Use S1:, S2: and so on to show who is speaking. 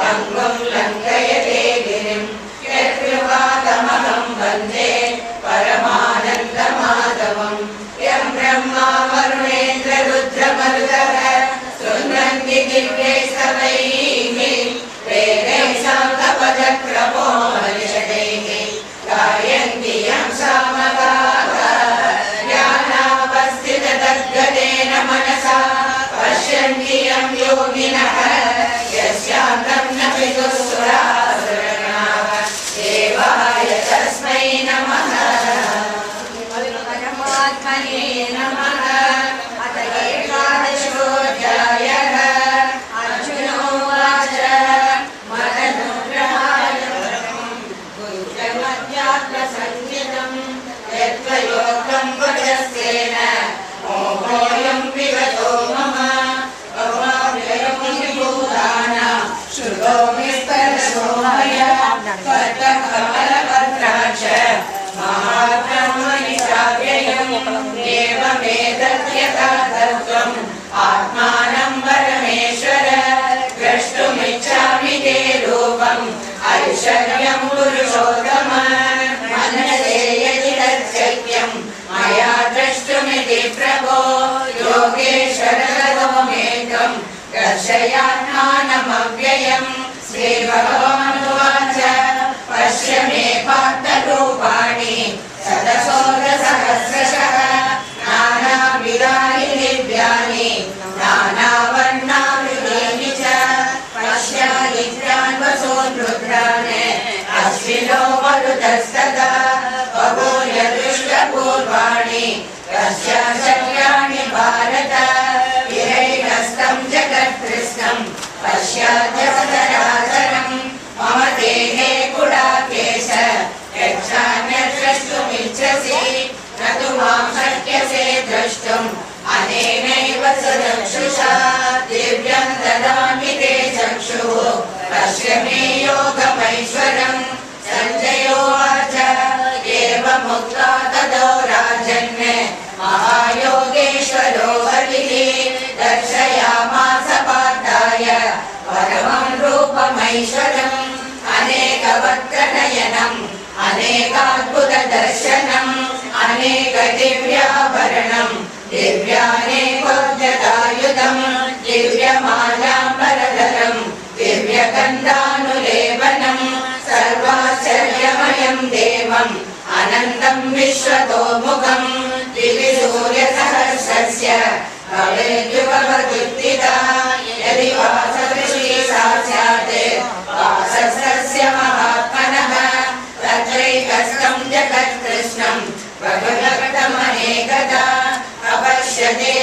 S1: पंगुं लङ्घयते गिरिं यत्कृपातमहं वन्दे परमानन्दमाधवं यं ब्रह्मा वरुणेन्द्ररुद्रमरुतः स्तुवन्ति दिव्यैस्तवैः वेदैः साङ्गपदक्रमो हर्षदैः गायन्ति यं सामगाः ज्ञानावस्थिततद्गतेन मनसा पश्यन्ति यं योगिनः यस्यान्तं न विदुःसुरासुरगणाः देवाय तस्मै नमः परमात्मने नमः अथ एकादशोऽध्यायः अर्जुन उवाच मदनुग्रहाय गुरुजमध्यात्मसंज्ञितं यत्त्वयोक्तं वचस्तेन मोहोऽयं विगतो मम श्रुतोऽस्मिस्तरसो मया कर्तकमलपत्राक्ष महाब्रह्मणि चाव्ययम् एवमेतद्यथा तत्त्वम् आत्मानं परमेश्वर द्रष्टुमिच्छामि ते रूपम् ऐश्वर्यं पुरुषोत्तम मनसे यदि तच्छक्यं मया द्रष्टुमिति प्रभो योगेश्वर ततोऽमेकम् दर्शयात्मानमव्ययम् श्रीभगवानुवाच पश्य मे पार्थरूपाणि शतशोधसहस्रशः नानाविधानि दिव्यानि नानावर्णाकृतीनि च पश्यादित्यान् वसून् रुद्रान् अश्विनो मरुतस्तदा बहून्य दृष्टपूर्वाणि पश्याशक्यानि भारत विहैनस्तं जगत्कृष्णं पश्याद्य सचराचरं मम देहे गुडाकेश यच्छान्यद्रष्टुमिच्छसि न तु मां शक्यसे द्रष्टुम् अनेनैव चक्षुषा दिव्यं ददामि ते चक्षुः पश्य मे योगमैश्वरम् सञ्जयोवाच एवमुक्त्वा ततो राजन् महायोगेश्वरो हरिः दर्शयामास पार्थाय परमं रूपमैश्वरम् अनेकवक्त्रनयनम् अनेकाद्भुतदर्शनम् अनेकदिव्याभरणम् दिव्यानेकोद्यतायुधम् दिव्यमालाम्बरधरम् दिव्यगन्धानुलेपनम् सर्वाश्चर्यमयं देवम् अनन्तं विश्वतोमुखम् दिवि सूर्यसहस्रस्य भवेद्युगपदुत्थिता यदि वासदृशी सा स्यात् वासस्तस्य महात्मनः तत्रैकस्थं जगत्कृष्णं प्रभुभक्तमनेकदा अपश्यते